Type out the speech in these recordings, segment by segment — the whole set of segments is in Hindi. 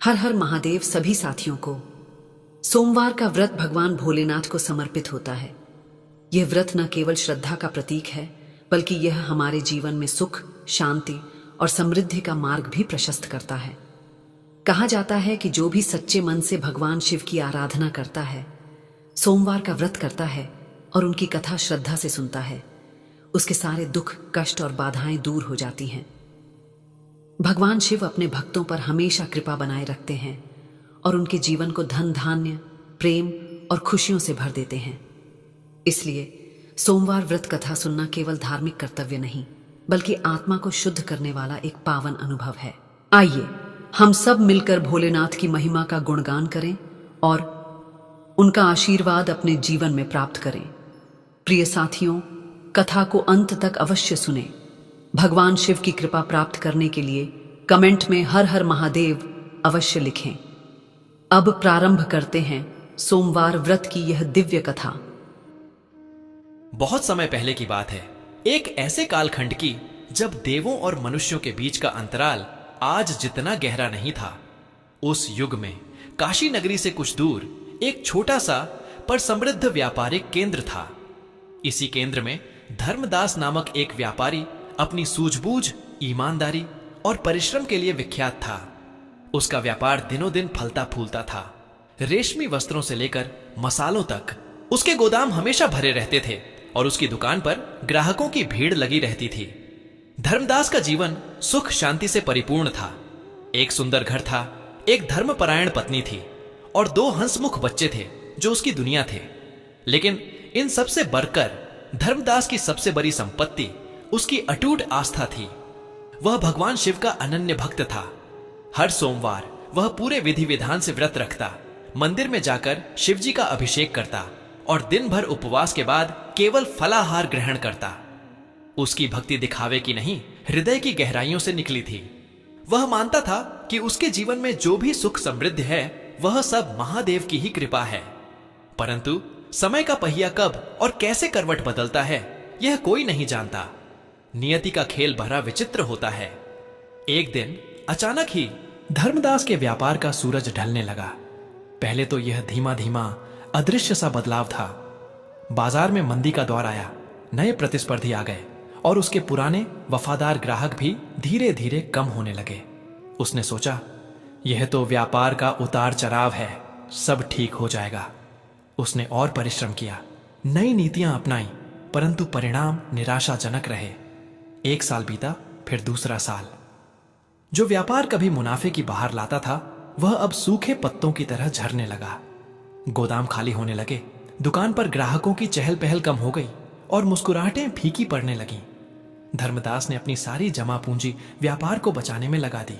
हर हर महादेव सभी साथियों को। सोमवार का व्रत भगवान भोलेनाथ को समर्पित होता है। यह व्रत न केवल श्रद्धा का प्रतीक है, बल्कि यह हमारे जीवन में सुख, शांति और समृद्धि का मार्ग भी प्रशस्त करता है। कहा जाता है कि जो भी सच्चे मन से भगवान शिव की आराधना करता है, सोमवार का व्रत करता है और उनकी कथा श्रद्धा से सुनता है, उसके सारे दुख, कष्ट और बाधाएं दूर हो जाती हैं। भगवान शिव अपने भक्तों पर हमेशा कृपा बनाए रखते हैं और उनके जीवन को धन, धान्य, प्रेम और खुशियों से भर देते हैं। इसलिए सोमवार व्रत कथा सुनना केवल धार्मिक कर्तव्य नहीं, बल्कि आत्मा को शुद्ध करने वाला एक पावन अनुभव है। आइए हम सब मिलकर भोलेनाथ की महिमा का गुणगान करें और उनका आशीर्वाद अपने जीवन में प्राप्त करें। प्रिय साथियों, कथा को अंत तक अवश्य सुनें। भगवान शिव की कृपा प्राप्त करने के लिए कमेंट में हर हर महादेव अवश्य लिखें। अब प्रारंभ करते हैं सोमवार व्रत की यह दिव्य कथा। बहुत समय पहले की बात है, एक ऐसे कालखंड की जब देवों और मनुष्यों के बीच का अंतराल आज जितना गहरा नहीं था। उस युग में काशी नगरी से कुछ दूर एक छोटा सा पर समृद्ध व्यापारिक केंद्र था। इसी केंद्र में धर्मदास नामक एक व्यापारी अपनी सूझबूझ, ईमानदारी और परिश्रम के लिए विख्यात था। उसका व्यापार दिनों दिन फलता फूलता था। रेशमी वस्त्रों से लेकर मसालों तक उसके गोदाम हमेशा भरे रहते थे और उसकी दुकान पर ग्राहकों की भीड़ लगी रहती थी। धर्मदास का जीवन सुख शांति से परिपूर्ण था। एक सुंदर घर था, एक धर्मपरायण पत्नी थी और 2 हंसमुख बच्चे थे जो उसकी दुनिया थे। लेकिन इन सबसे बढ़कर धर्मदास की सबसे बड़ी संपत्ति उसकी अटूट आस्था थी। वह भगवान शिव का अनन्य भक्त था। हर सोमवार वह पूरे विधि विधान से व्रत रखता, मंदिर में जाकर शिवजी का अभिषेक करता और दिन भर उपवास के बाद केवल फलाहार ग्रहण करता। उसकी भक्ति दिखावे की नहीं, हृदय की गहराइयों से निकली थी। वह मानता था कि उसके जीवन में जो भी सुख समृद्ध है वह सब महादेव की ही कृपा है। परंतु समय का पहिया कब और कैसे करवट बदलता है यह कोई नहीं जानता। नियति का खेल बड़ा विचित्र होता है। एक दिन अचानक ही धर्मदास के व्यापार का सूरज ढलने लगा। पहले तो यह धीमा धीमा अदृश्य सा बदलाव था। बाजार में मंदी का दौर आया, नए प्रतिस्पर्धी आ गए और उसके पुराने वफादार ग्राहक भी धीरे धीरे कम होने लगे। उसने सोचा, यह तो व्यापार का उतार चढ़ाव है, सब ठीक हो जाएगा। उसने और परिश्रम किया, नई नीतियां अपनाई, परंतु परिणाम निराशाजनक रहे। 1 साल बीता, फिर दूसरा साल। जो व्यापार कभी मुनाफे की बाहर लाता था वह अब सूखे पत्तों की तरह झरने लगा। गोदाम खाली होने लगे, दुकान पर ग्राहकों की चहल पहल कम हो गई और मुस्कुराहटें फीकी पड़ने लगीं। धर्मदास ने अपनी सारी जमा पूंजी व्यापार को बचाने में लगा दी।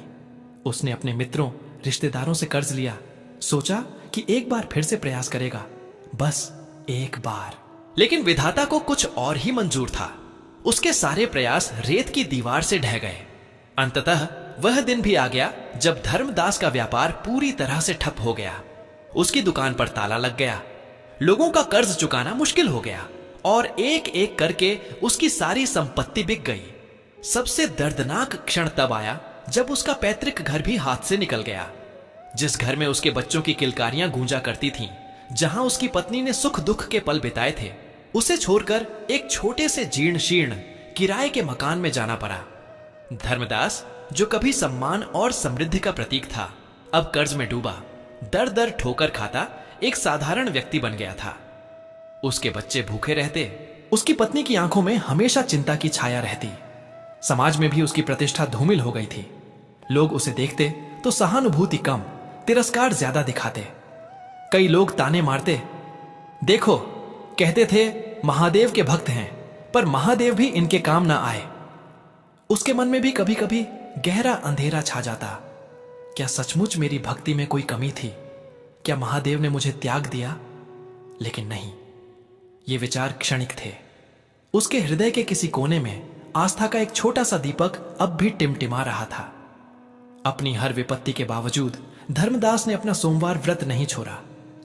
उसने अपने मित्रों, रिश्तेदारों से कर्ज लिया। सोचा कि एक बार फिर से प्रयास करेगा, बस एक बार। लेकिन विधाता को कुछ और ही मंजूर था। उसके सारे प्रयास रेत की दीवार से ढह गए। अंततः वह दिन भी आ गया जब धर्मदास का व्यापार पूरी तरह से ठप हो गया। उसकी दुकान पर ताला लग गया, लोगों का कर्ज चुकाना मुश्किल हो गया और एक एक करके उसकी सारी संपत्ति बिक गई। सबसे दर्दनाक क्षण तब आया जब उसका पैतृक घर भी हाथ से निकल गया। जिस घर में उसके बच्चों की किलकारियां गूंजा करती थीं, जहां उसकी पत्नी ने सुख दुख के पल बिताए थे, उसे छोड़कर एक छोटे से जीर्ण शीर्ण किराए के मकान में जाना पड़ा। धर्मदास, जो कभी सम्मान और समृद्धि का प्रतीक था, अब कर्ज में डूबा, दर दर ठोकर खाता एक साधारण व्यक्ति बन गया था। उसके बच्चे भूखे रहते, उसकी पत्नी की आंखों में हमेशा चिंता की छाया रहती। समाज में भी उसकी प्रतिष्ठा धूमिल हो गई थी। लोग उसे देखते तो सहानुभूति कम, तिरस्कार ज्यादा दिखाते। कई लोग ताने मारते, देखो, कहते थे महादेव के भक्त हैं, पर महादेव भी इनके काम ना आए। उसके मन में भी कभी कभी गहरा अंधेरा छा जाता। क्या सचमुच मेरी भक्ति में कोई कमी थी? क्या महादेव ने मुझे त्याग दिया? लेकिन नहीं, ये विचार क्षणिक थे। उसके हृदय के किसी कोने में आस्था का एक छोटा सा दीपक अब भी टिमटिमा रहा था। अपनी हर विपत्ति के बावजूद धर्मदास ने अपना सोमवार व्रत नहीं छोड़ा।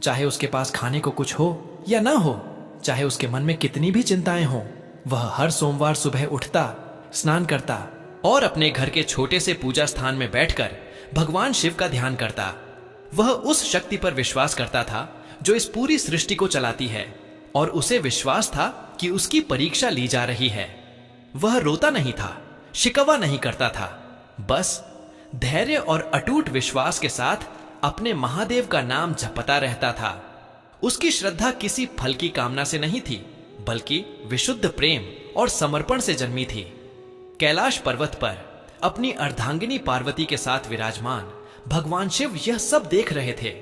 चाहे उसके पास खाने को कुछ हो या ना हो, चाहे उसके मन में कितनी भी चिंताएं हों, वह हर सोमवार सुबह उठता, स्नान करता और अपने घर के छोटे से पूजा स्थान में बैठकर भगवान शिव का ध्यान करता। वह उस शक्ति पर विश्वास करता था जो इस पूरी सृष्टि को चलाती है, और उसे विश्वास था कि उसकी परीक्षा ली जा रही है। वह रोता नहीं था, शिकवा नहीं करता था, बस धैर्य और अटूट विश्वास के साथ अपने महादेव का नाम जपता रहता था। उसकी श्रद्धा किसी फल की कामना से नहीं थी, बल्कि विशुद्ध प्रेम और समर्पण से जन्मी थी। कैलाश पर्वत पर अपनी अर्धांगिनी पार्वती के साथ विराजमान भगवान शिव यह सब देख रहे थे।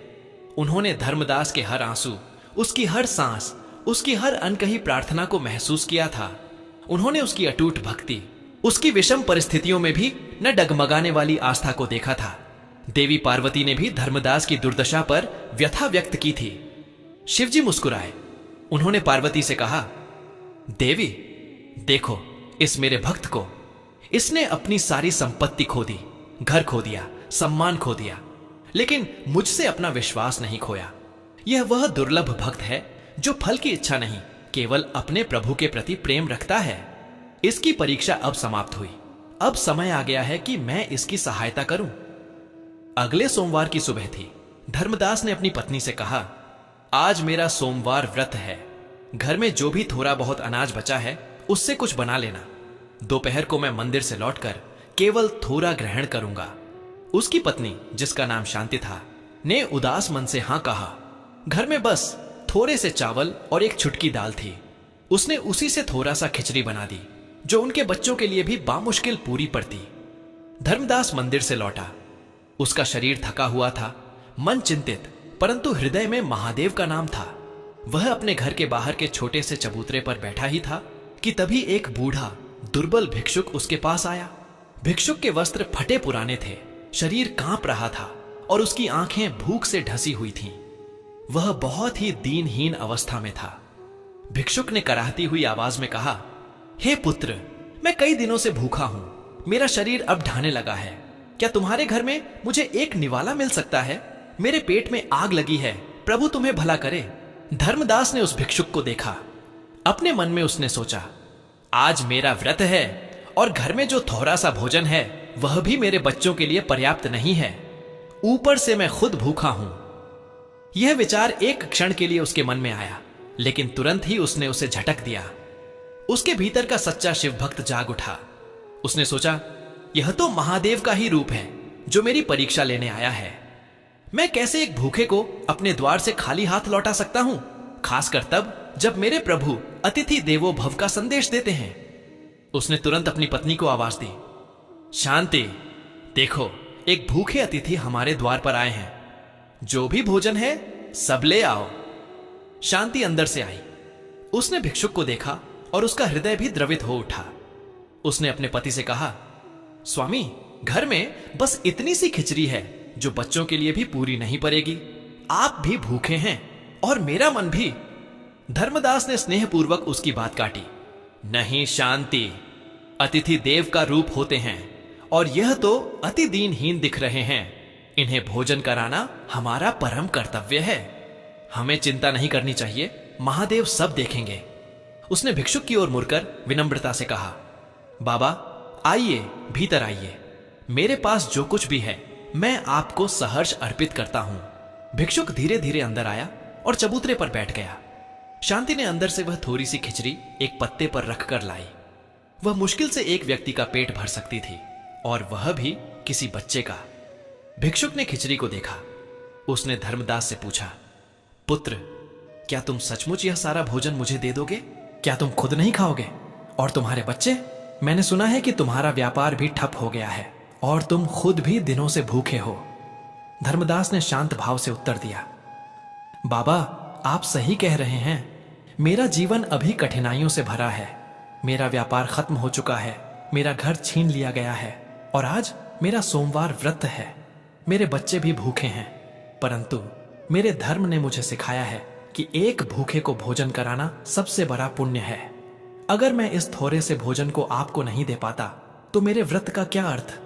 उन्होंने धर्मदास के हर आंसू, उसकी हर सांस, उसकी हर अनकही प्रार्थना को महसूस किया था। उन्होंने उसकी अटूट भक्ति, उसकी विषम परिस्थितियों में भी न डगमगाने वाली आस्था को देखा था। देवी पार्वती ने भी धर्मदास की दुर्दशा पर व्यथा व्यक्त की थी। शिवजी मुस्कुराए। उन्होंने पार्वती से कहा, देवी देखो इस मेरे भक्त को, इसने अपनी सारी संपत्ति खो दी, घर खो दिया, सम्मान खो दिया, लेकिन मुझसे अपना विश्वास नहीं खोया। यह वह दुर्लभ भक्त है जो फल की इच्छा नहीं, केवल अपने प्रभु के प्रति प्रेम रखता है। इसकी परीक्षा अब समाप्त हुई। अब समय आ गया है कि मैं इसकी सहायता करूं। अगले सोमवार की सुबह थी। धर्मदास ने अपनी पत्नी से कहा, आज मेरा सोमवार व्रत है। घर में जो भी थोड़ा बहुत अनाज बचा है उससे कुछ बना लेना। दोपहर को मैं मंदिर से लौटकर केवल थोड़ा ग्रहण करूंगा। उसकी पत्नी, जिसका नाम शांति था, ने उदास मन से हां कहा। घर में बस थोड़े से चावल और एक छुटकी दाल थी। उसने उसी से थोड़ा सा खिचड़ी बना दी, जो उनके बच्चों के लिए भी बामुश्किल पूरी पड़ती। धर्मदास मंदिर से लौटा। उसका शरीर थका हुआ था, मन चिंतित, परंतु हृदय में महादेव का नाम था। वह अपने घर के बाहर के छोटे से चबूतरे पर बैठा ही था कि तभी एक बूढ़ा दुर्बल भिक्षुक उसके पास आया। भिक्षुक के वस्त्र फटे पुराने थे, शरीर कांप रहा था और उसकी आंखें भूख से ढसी हुई थीं। वह बहुत ही दीनहीन अवस्था में था। भिक्षुक ने कराहती हुई आवाज में कहा, हे पुत्र, मैं कई दिनों से भूखा हूं। मेरा शरीर अब ढाने लगा है। क्या तुम्हारे घर में मुझे एक निवाला मिल सकता है? मेरे पेट में आग लगी है, प्रभु तुम्हें भला करे। धर्मदास ने उस भिक्षुक को देखा। अपने मन में उसने सोचा, आज मेरा व्रत है और घर में जो थोड़ा सा भोजन है वह भी मेरे बच्चों के लिए पर्याप्त नहीं है। ऊपर से मैं खुद भूखा हूं। यह विचार एक क्षण के लिए उसके मन में आया, लेकिन तुरंत ही उसने उसे झटक दिया। उसके भीतर का सच्चा शिव भक्त जाग उठा। उसने सोचा, यह तो महादेव का ही रूप है जो मेरी परीक्षा लेने आया है। मैं कैसे एक भूखे को अपने द्वार से खाली हाथ लौटा सकता हूं, खासकर तब जब मेरे प्रभु अतिथि देवो भव का संदेश देते हैं। उसने तुरंत अपनी पत्नी को आवाज दी, शांति, देखो एक भूखे अतिथि हमारे द्वार पर आए हैं। जो भी भोजन है सब ले आओ। शांति अंदर से आई। उसने भिक्षुक को देखा और उसका हृदय भी द्रवित हो उठा। उसने अपने पति से कहा, स्वामी, घर में बस इतनी सी खिचड़ी है जो बच्चों के लिए भी पूरी नहीं पड़ेगी। आप भी भूखे हैं और मेरा मन भी। धर्मदास ने स्नेहपूर्वक उसकी बात काटी। नहीं शांति, अतिथि देव का रूप होते हैं और यह तो अति दीनहीन दिख रहे हैं। इन्हें भोजन कराना हमारा परम कर्तव्य है। हमें चिंता नहीं करनी चाहिए, महादेव सब देखेंगे। उसने भिक्षुक की ओर मुड़कर विनम्रता से कहा, बाबा आइए, भीतर आइए। मेरे पास जो कुछ भी है मैं आपको सहर्ष अर्पित करता हूं। भिक्षुक धीरे धीरे अंदर आया और चबूतरे पर बैठ गया। शांति ने अंदर से वह थोड़ी सी खिचड़ी एक पत्ते पर रखकर लाई। वह मुश्किल से एक व्यक्ति का पेट भर सकती थी, और वह भी किसी बच्चे का। भिक्षुक ने खिचड़ी को देखा। उसने धर्मदास से पूछा, पुत्र, क्या तुम सचमुच यह सारा भोजन मुझे दे दोगे? क्या तुम खुद नहीं खाओगे? और तुम्हारे बच्चे? मैंने सुना है कि तुम्हारा व्यापार भी ठप हो गया है और तुम खुद भी दिनों से भूखे हो। धर्मदास ने शांत भाव से उत्तर दिया, बाबा आप सही कह रहे हैं। मेरा जीवन अभी कठिनाइयों से भरा है। मेरा व्यापार खत्म हो चुका है, मेरा घर छीन लिया गया है और आज मेरा सोमवार व्रत है। मेरे बच्चे भी भूखे हैं, परंतु मेरे धर्म ने मुझे सिखाया है कि एक भूखे को भोजन कराना सबसे बड़ा पुण्य है। अगर मैं इस थोड़े से भोजन को आपको नहीं दे पाता तो मेरे व्रत का क्या अर्थ,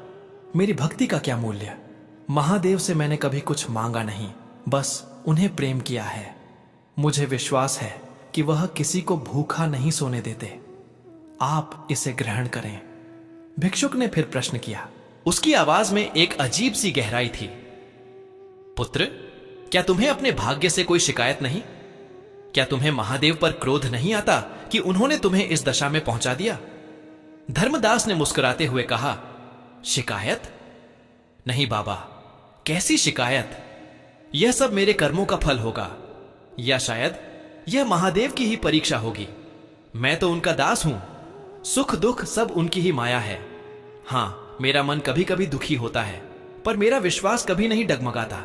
मेरी भक्ति का क्या मूल्य? महादेव से मैंने कभी कुछ मांगा नहीं, बस उन्हें प्रेम किया है। मुझे विश्वास है कि वह किसी को भूखा नहीं सोने देते। आप इसे ग्रहण करें। भिक्षुक ने फिर प्रश्न किया, उसकी आवाज में एक अजीब सी गहराई थी। पुत्र, क्या तुम्हें अपने भाग्य से कोई शिकायत नहीं? क्या तुम्हें महादेव पर क्रोध नहीं आता कि उन्होंने तुम्हें इस दशा में पहुंचा दिया? धर्मदास ने मुस्कुराते हुए कहा, शिकायत? नहीं बाबा, कैसी शिकायत? यह सब मेरे कर्मों का फल होगा, या शायद यह महादेव की ही परीक्षा होगी। मैं तो उनका दास हूं, सुख दुख सब उनकी ही माया है। हां, मेरा मन कभी कभी दुखी होता है, पर मेरा विश्वास कभी नहीं डगमगाता।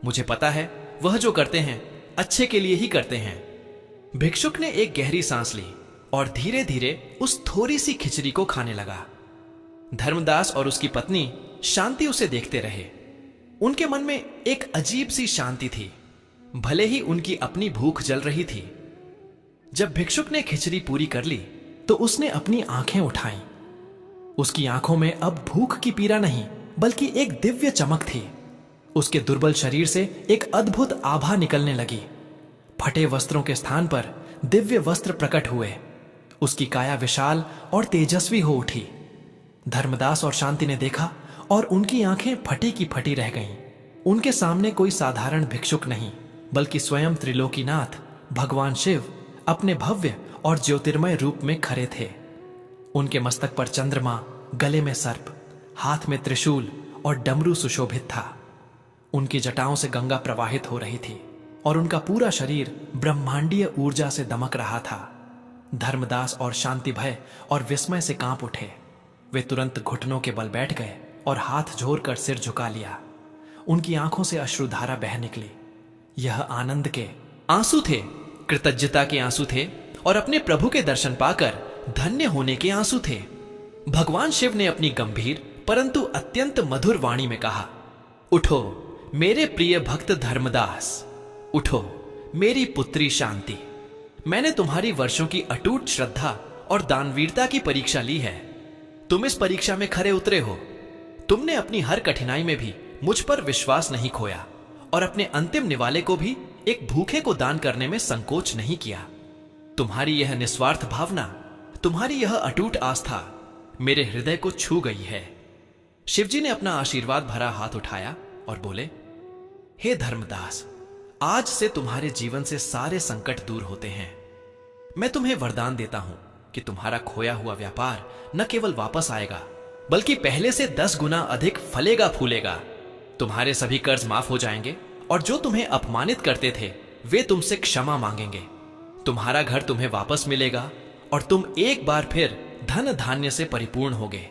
मुझे पता है वह जो करते हैं अच्छे के लिए ही करते हैं। भिक्षुक ने एक गहरी सांस ली और धीरे धीरे उस थोड़ी सी खिचड़ी को खाने लगा। धर्मदास और उसकी पत्नी शांति उसे देखते रहे। उनके मन में एक अजीब सी शांति थी, भले ही उनकी अपनी भूख जल रही थी। जब भिक्षुक ने खिचड़ी पूरी कर ली तो उसने अपनी आंखें उठाईं। उसकी आंखों में अब भूख की पीड़ा नहीं, बल्कि एक दिव्य चमक थी। उसके दुर्बल शरीर से एक अद्भुत आभा निकलने लगी। फटे वस्त्रों के स्थान पर दिव्य वस्त्र प्रकट हुए। उसकी काया विशाल और तेजस्वी हो उठी। धर्मदास और शांति ने देखा और उनकी आंखें फटी की फटी रह गईं। उनके सामने कोई साधारण भिक्षुक नहीं, बल्कि स्वयं त्रिलोकीनाथ भगवान शिव अपने भव्य और ज्योतिर्मय रूप में खड़े थे। उनके मस्तक पर चंद्रमा, गले में सर्प, हाथ में त्रिशूल और डमरू सुशोभित था। उनकी जटाओं से गंगा प्रवाहित हो रही थी और उनका पूरा शरीर ब्रह्मांडीय ऊर्जा से दमक रहा था। धर्मदास और शांति भय और विस्मय से कांप उठे। वे तुरंत घुटनों के बल बैठ गए और हाथ जोड़कर सिर झुका लिया। उनकी आंखों से अश्रुधारा बह निकली। यह आनंद के आंसू थे, कृतज्ञता के आंसू थे और अपने प्रभु के दर्शन पाकर धन्य होने के आंसू थे। भगवान शिव ने अपनी गंभीर परंतु अत्यंत मधुर वाणी में कहा, उठो मेरे प्रिय भक्त धर्मदास, उठो मेरी पुत्री शांति। मैंने तुम्हारी वर्षों की अटूट श्रद्धा और दानवीरता की परीक्षा ली है। तुम इस परीक्षा में खरे उतरे हो। तुमने अपनी हर कठिनाई में भी मुझ पर विश्वास नहीं खोया और अपने अंतिम निवाले को भी एक भूखे को दान करने में संकोच नहीं किया। तुम्हारी यह निस्वार्थ भावना, तुम्हारी यह अटूट आस्था मेरे हृदय को छू गई है। शिवजी ने अपना आशीर्वाद भरा हाथ उठाया और बोले, हे धर्मदास, आज से तुम्हारे जीवन से सारे संकट दूर होते हैं। मैं तुम्हें वरदान देता हूं कि तुम्हारा खोया हुआ व्यापार न केवल वापस आएगा, बल्कि पहले से 10 गुना अधिक फलेगा फूलेगा। तुम्हारे सभी कर्ज माफ हो जाएंगे और जो तुम्हें अपमानित करते थे वे तुमसे क्षमा मांगेंगे। तुम्हारा घर तुम्हें वापस मिलेगा और तुम एक बार फिर धन धान्य से परिपूर्ण होगे।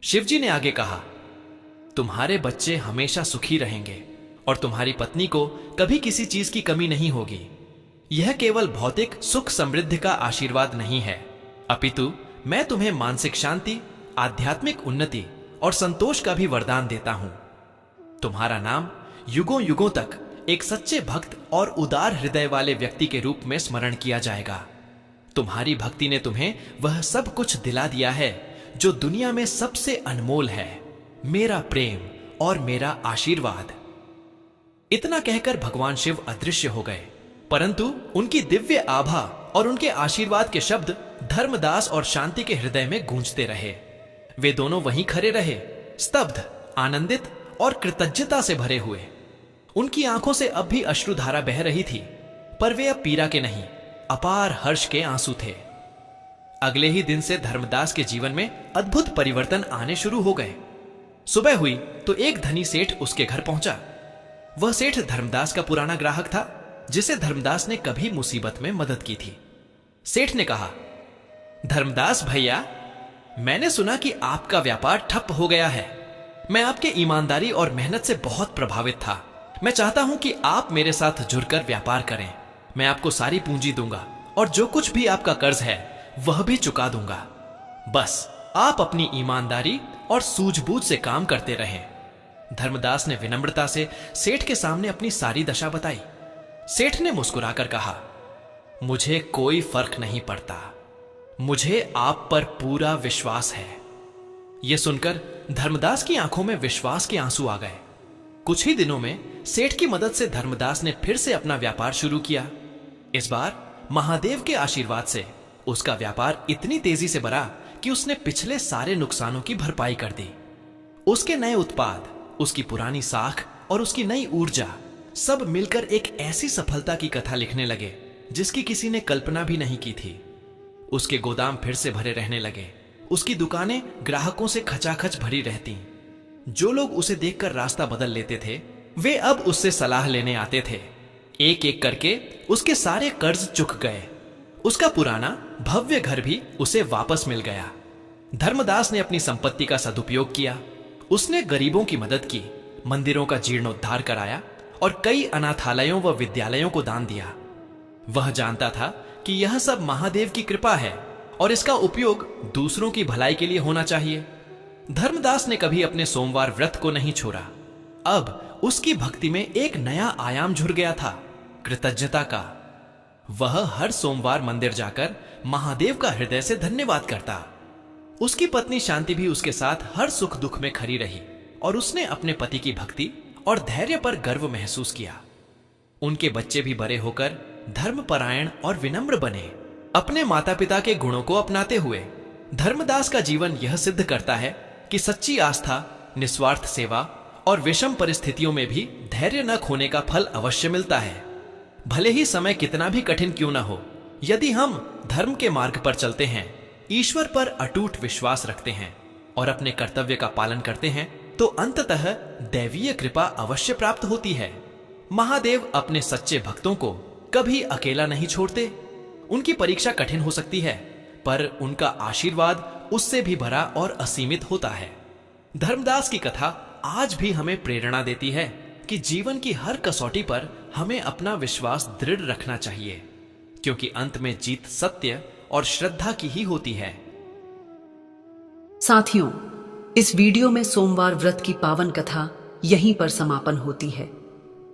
शिवजी ने आगे कहा, तुम्हारे बच्चे हमेशा सुखी रहेंगे और तुम्हारी पत्नी को कभी किसी चीज की कमी नहीं होगी। यह केवल भौतिक सुख समृद्धि का आशीर्वाद नहीं है, अपितु मैं तुम्हें मानसिक शांति, आध्यात्मिक उन्नति और संतोष का भी वरदान देता हूं। तुम्हारा नाम युगों युगों तक एक सच्चे भक्त और उदार हृदय वाले व्यक्ति के रूप में स्मरण किया जाएगा। तुम्हारी भक्ति ने तुम्हें वह सब कुछ दिला दिया है जो दुनिया में सबसे अनमोल है, मेरा प्रेम और मेरा आशीर्वाद। इतना कहकर भगवान शिव अदृश्य हो गए, परंतु उनकी दिव्य आभा और उनके आशीर्वाद के शब्द धर्मदास और शांति के हृदय में गूंजते रहे। वे दोनों वहीं खड़े रहे, स्तब्ध, आनंदित और कृतज्ञता से भरे हुए। उनकी आंखों से अब भी अश्रुधारा बह रही थी, पर वे अब पीड़ा के नहीं, अपार हर्ष के आंसू थे। अगले ही दिन से धर्मदास के जीवन में अद्भुत परिवर्तन आने शुरू हो गए। सुबह हुई तो एक धनी सेठ उसके घर पहुंचा। वह सेठ धर्मदास का पुराना ग्राहक था, जिसे धर्मदास ने कभी मुसीबत में मदद की थी। सेठ ने कहा, धर्मदास भैया, मैंने सुना कि आपका व्यापार ठप हो गया है। मैं आपके ईमानदारी और मेहनत से बहुत प्रभावित था। मैं चाहता हूं कि आप मेरे साथ जुड़कर व्यापार करें। मैं आपको सारी पूंजी दूंगा और जो कुछ भी आपका कर्ज है वह भी चुका दूंगा। बस आप अपनी ईमानदारी और सूझबूझ से काम करते रहें। धर्मदास ने विनम्रता से सेठ के सामने अपनी सारी दशा बताई। सेठ ने मुस्कुराकर कहा, मुझे कोई फर्क नहीं पड़ता, मुझे आप पर पूरा विश्वास है। यह सुनकर धर्मदास की आंखों में विश्वास के आंसू आ गए। कुछ ही दिनों में सेठ की मदद से धर्मदास ने फिर से अपना व्यापार शुरू किया। इस बार महादेव के आशीर्वाद से उसका व्यापार इतनी तेजी से बढ़ा कि उसने पिछले सारे नुकसानों की भरपाई कर दी। उसके नए उत्पाद, उसकी पुरानी साख और उसकी नई ऊर्जा सब मिलकर एक ऐसी सफलता की कथा लिखने लगे जिसकी किसी ने कल्पना भी नहीं की थी। उसके गोदाम फिर से भरे रहने लगे, उसकी दुकानें ग्राहकों से खचाखच भरी रहती। जो लोग उसे देखकर रास्ता बदल लेते थे वे अब उससे सलाह लेने आते थे। एक एक करके उसके सारे कर्ज चुक गए। उसका पुराना भव्य घर भी उसे वापस मिल गया। धर्मदास ने अपनी संपत्ति का सदुपयोग किया। उसने गरीबों की मदद की, मंदिरों का जीर्णोद्धार कराया और कई अनाथालयों व विद्यालयों को दान दिया। वह जानता था कि यह सब महादेव की कृपा है और इसका उपयोग दूसरों की भलाई के लिए होना चाहिए। धर्मदास ने कभी अपने सोमवार व्रत को नहीं छोड़ा। अब उसकी भक्ति में एक नया आयाम जुड़ गया था, कृतज्ञता का। वह हर सोमवार मंदिर जाकर महादेव का हृदय से धन्यवाद करता। उसकी पत्नी शांति भी उसके साथ हर सुख दुख में खड़ी रही और उसने अपने पति की भक्ति और धैर्य पर गर्व महसूस किया। उनके बच्चे भी बड़े होकर धर्मपरायण और विनम्र बने। अपने माता पिता के गुणों को अपनाते हुए धर्मदास का जीवन यह सिद्ध करता है कि सच्ची आस्था, निस्वार्थ सेवा और विषम परिस्थितियों में भी धैर्य न खोने का फल अवश्य मिलता है। भले ही समय कितना भी कठिन क्यों न हो, यदि हम धर्म के मार्ग पर चलते हैं, ईश्वर पर अटूट विश्वास रखते हैं और अपने कर्तव्य का पालन करते हैं तो अंततः दैवीय कृपा अवश्य प्राप्त होती है। महादेव अपने सच्चे भक्तों को कभी अकेला नहीं छोड़ते। उनकी परीक्षा कठिन हो सकती है, पर उनका आशीर्वाद उससे भी भरा और असीमित होता है। धर्मदास की कथा आज भी हमें प्रेरणा देती है कि जीवन की हर कसौटी पर हमें अपना विश्वास दृढ़ रखना चाहिए, क्योंकि अंत में जीत सत्य और श्रद्धा की ही होती है। साथियों, इस वीडियो में सोमवार व्रत की पावन कथा यहीं पर समापन होती है।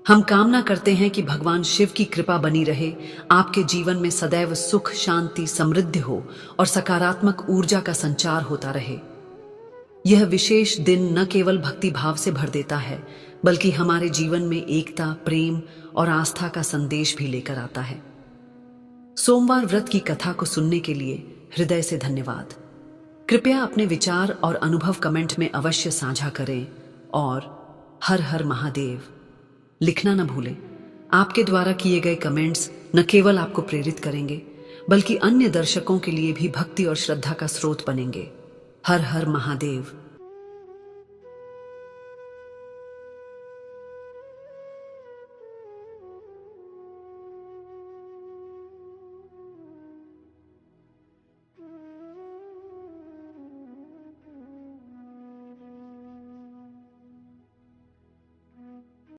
हम कामना करते हैं कि भगवान शिव की कृपा बनी रहे, आपके जीवन में सदैव सुख, शांति, समृद्धि हो और सकारात्मक ऊर्जा का संचार होता रहे। यह विशेष दिन न केवल भक्ति भाव से भर देता है, बल्कि हमारे जीवन में एकता, प्रेम और आस्था का संदेश भी लेकर आता है। सोमवार व्रत की कथा को सुनने के लिए हृदय से धन्यवाद। कृपया अपने विचार और अनुभव कमेंट में अवश्य साझा करें और हर हर महादेव लिखना न भूलें। आपके द्वारा किए गए कमेंट्स न केवल आपको प्रेरित करेंगे, बल्कि अन्य दर्शकों के लिए भी भक्ति और श्रद्धा का स्रोत बनेंगे। हर हर महादेव।